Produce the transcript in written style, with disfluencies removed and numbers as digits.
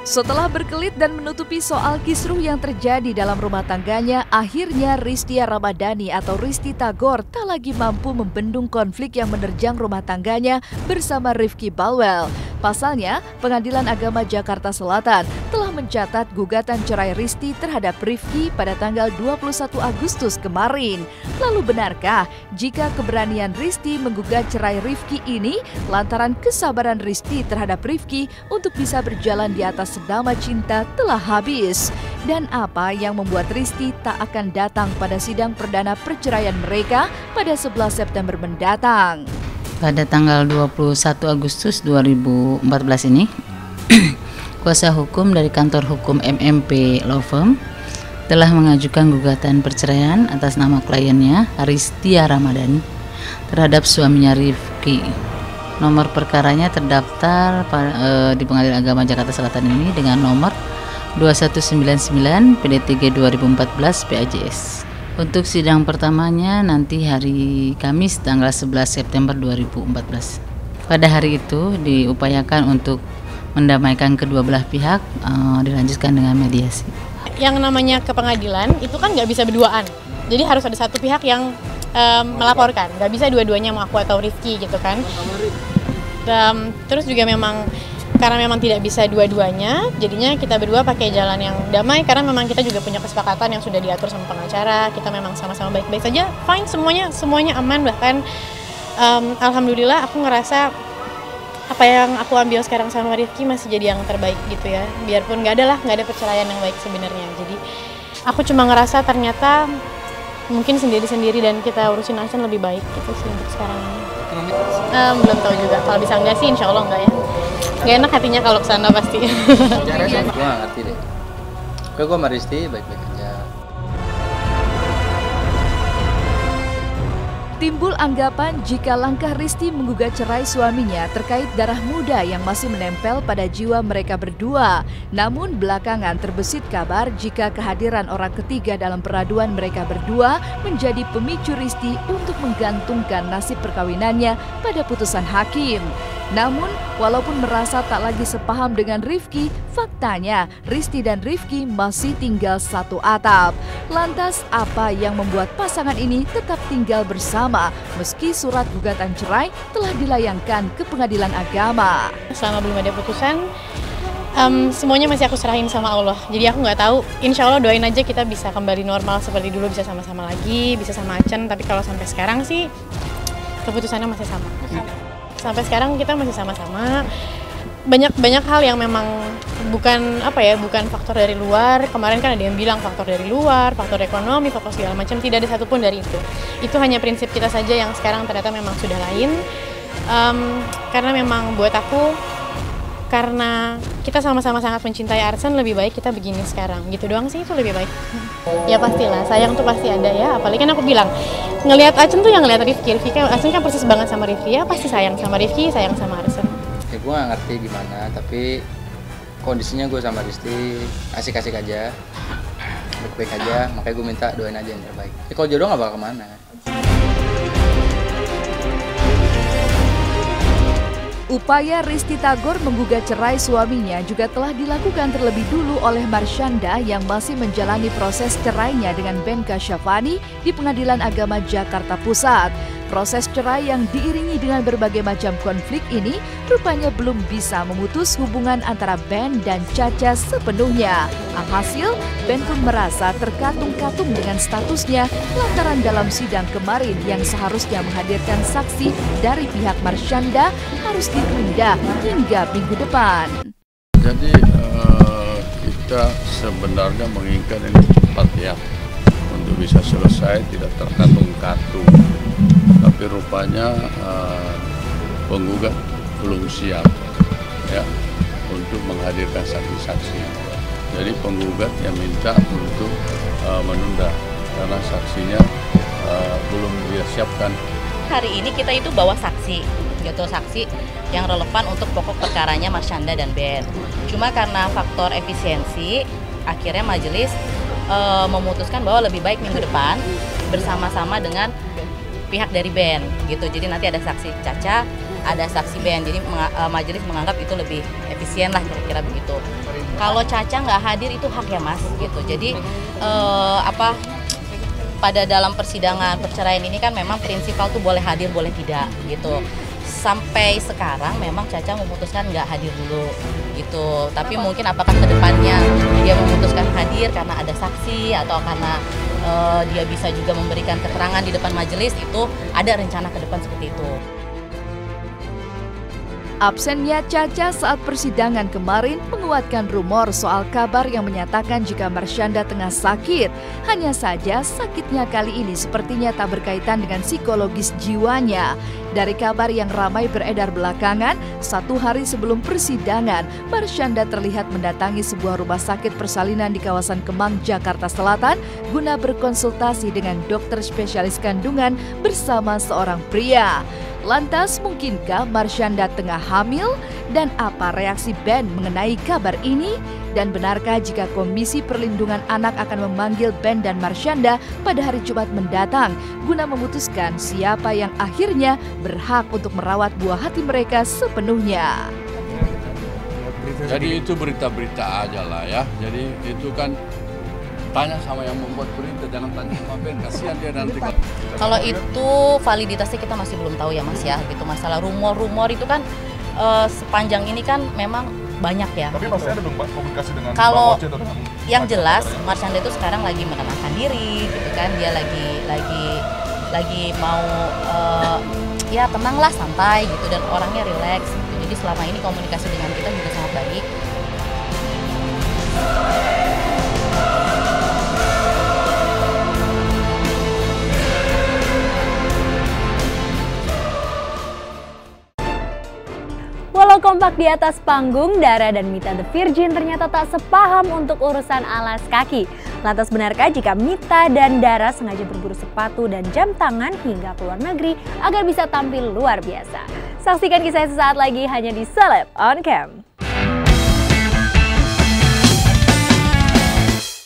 Setelah berkelit dan menutupi soal kisruh yang terjadi dalam rumah tangganya, akhirnya Ristia Ramadhani atau Risti Tagor tak lagi mampu membendung konflik yang menerjang rumah tangganya bersama Rifki Balwel. Pasalnya, Pengadilan Agama Jakarta Selatan telah mencatat gugatan cerai Risti terhadap Rifki pada tanggal 21 Agustus kemarin. Lalu benarkah jika keberanian Risti menggugat cerai Rifki ini lantaran kesabaran Risti terhadap Rifki untuk bisa berjalan di atas sedama cinta telah habis? Dan apa yang membuat Risti tak akan datang pada sidang perdana perceraian mereka pada 11 September mendatang? Pada tanggal 21 Agustus 2014 ini, kuasa hukum dari kantor hukum MMP Law Firm telah mengajukan gugatan perceraian atas nama kliennya Ristia Ramadhani terhadap suaminya Rifki. Nomor perkaranya terdaftar di Pengadilan Agama Jakarta Selatan ini dengan nomor 2199 PD3 2014 PAJS. Untuk sidang pertamanya nanti hari Kamis tanggal 11 September 2014. Pada hari itu diupayakan untuk mendamaikan kedua belah pihak, dilanjutkan dengan mediasi. Yang namanya ke pengadilan itu kan nggak bisa berduaan. Jadi harus ada satu pihak yang melaporkan. Nggak bisa dua-duanya mau aku atau Rifki gitu kan. Terus juga memang karena memang tidak bisa dua-duanya, jadinya kita berdua pakai jalan yang damai karena memang kita juga punya kesepakatan yang sudah diatur sama pengacara. Kita memang sama-sama baik-baik saja, fine, semuanya aman. Bahkan alhamdulillah aku ngerasa apa yang aku ambil sekarang sama Rifki masih jadi yang terbaik gitu ya. Biarpun nggak ada perceraian yang baik sebenarnya. Jadi aku cuma ngerasa ternyata mungkin sendiri-sendiri dan kita urusin Asen lebih baik gitu sih untuk sekarang ini. Belum tahu juga. Kalau bisa enggak sih, insya Allah enggak ya. Gak enak hatinya kalau kesana pasti. Gue gak ngerti deh. Gue sama Risti baik-baik aja. Timbul anggapan jika langkah Risti menggugat cerai suaminya terkait darah muda yang masih menempel pada jiwa mereka berdua. Namun belakangan terbesit kabar jika kehadiran orang ketiga dalam peraduan mereka berdua menjadi pemicu Risti untuk menggantungkan nasib perkawinannya pada putusan hakim. Namun, walaupun merasa tak lagi sepaham dengan Rifki, faktanya Risti dan Rifki masih tinggal satu atap. Lantas, apa yang membuat pasangan ini tetap tinggal bersama meski surat gugatan cerai telah dilayangkan ke Pengadilan Agama? Selama belum ada putusan, semuanya masih aku serahin sama Allah. Jadi aku nggak tahu, insya Allah doain aja kita bisa kembali normal seperti dulu, bisa sama-sama lagi, bisa sama Acen. Tapi kalau sampai sekarang sih, keputusannya masih sama. Sampai sekarang kita masih sama-sama. Banyak hal yang memang bukan faktor dari luar. Kemarin kan ada yang bilang faktor dari luar, faktor ekonomi, faktor segala macam. Tidak ada satupun dari itu. Itu hanya prinsip kita saja yang sekarang ternyata memang sudah lain. Karena memang buat aku, karena kita sama-sama sangat mencintai Arsen, lebih baik kita begini sekarang. Gitu doang sih, itu lebih baik. Ya pastilah, sayang tuh pasti ada ya. Apalagi kan aku bilang, ngelihat Acen tuh yang ngelihat Rifki kan Acen kan persis banget sama Rifki, ya pasti sayang sama Rifki, sayang sama Arsen. Ya gue gak ngerti gimana, tapi kondisinya gue sama Risti asik-asik aja, baik-baik aja, makanya gue minta doain aja yang terbaik. Ya kalau jodoh gak bakal kemana. Upaya Risti Tagor menggugat cerai suaminya juga telah dilakukan terlebih dulu oleh Marsyanda yang masih menjalani proses cerainya dengan Ben Kasyafani di Pengadilan Agama Jakarta Pusat. Proses cerai yang diiringi dengan berbagai macam konflik ini rupanya belum bisa memutus hubungan antara Ben dan Caca sepenuhnya. Alhasil, Ben pun merasa terkatung-katung dengan statusnya lantaran dalam sidang kemarin yang seharusnya menghadirkan saksi dari pihak Marsyanda harus ditunda hingga minggu depan. Jadi kita sebenarnya menginginkan ini cepat ya, untuk bisa selesai tidak terkatung-katung. Tapi rupanya penggugat belum siap ya untuk menghadirkan saksi-saksi. Jadi penggugat yang minta untuk menunda karena saksinya belum dia siapkan. Hari ini kita itu bawa saksi yang relevan untuk pokok perkaranya Marsyanda dan Ben. Cuma karena faktor efisiensi, akhirnya majelis memutuskan bahwa lebih baik minggu depan bersama-sama dengan pihak dari Ben gitu. Jadi nanti ada saksi Caca, ada saksi band. Jadi majelis menganggap itu lebih efisien lah kira-kira begitu. Kalau Caca nggak hadir itu hak ya Mas gitu. Jadi pada dalam persidangan perceraian ini kan memang prinsipal tuh boleh hadir boleh tidak gitu. Sampai sekarang memang Caca memutuskan nggak hadir dulu gitu. Tapi mungkin apakah kedepannya dia memutuskan hadir karena ada saksi atau karena dia bisa juga memberikan keterangan di depan majelis, itu ada rencana ke depan seperti itu. Absennya Caca saat persidangan kemarin menguatkan rumor soal kabar yang menyatakan jika Marsyanda tengah sakit. Hanya saja sakitnya kali ini sepertinya tak berkaitan dengan psikologis jiwanya. Dari kabar yang ramai beredar belakangan, 1 hari sebelum persidangan, Marsyanda terlihat mendatangi sebuah rumah sakit persalinan di kawasan Kemang, Jakarta Selatan guna berkonsultasi dengan dokter spesialis kandungan bersama seorang pria. Lantas, mungkinkah Marsyanda tengah hamil? Dan apa reaksi Ben mengenai kabar ini? Dan benarkah jika Komisi Perlindungan Anak akan memanggil Ben dan Marsyanda pada hari Jumat mendatang guna memutuskan siapa yang akhirnya berhak untuk merawat buah hati mereka sepenuhnya? Jadi itu berita-berita aja lah ya. Jadi itu kan tanya sama yang membuat berita, jangan tanya sama Ben, kasihan dia nanti. Kalau itu validitasnya kita masih belum tahu ya Mas ya, gitu. Masalah rumor-rumor itu kan sepanjang ini kan memang banyak ya. Tapi pasti ada dong Mbak komunikasi dengan kalau Pak Oce atau dengan yang jelas Marsyanda itu sekarang lagi menenangkan diri gitu kan, dia lagi mau ya tenanglah, santai gitu, dan orangnya rileks gitu. Jadi selama ini komunikasi dengan kita juga sangat baik. Walau kompak di atas panggung, Dara dan Mita The Virgin ternyata tak sepaham untuk urusan alas kaki. Lantas benarkah jika Mita dan Dara sengaja berburu sepatu dan jam tangan hingga ke luar negeri agar bisa tampil luar biasa? Saksikan kisahnya sesaat lagi hanya di Celeb On Cam.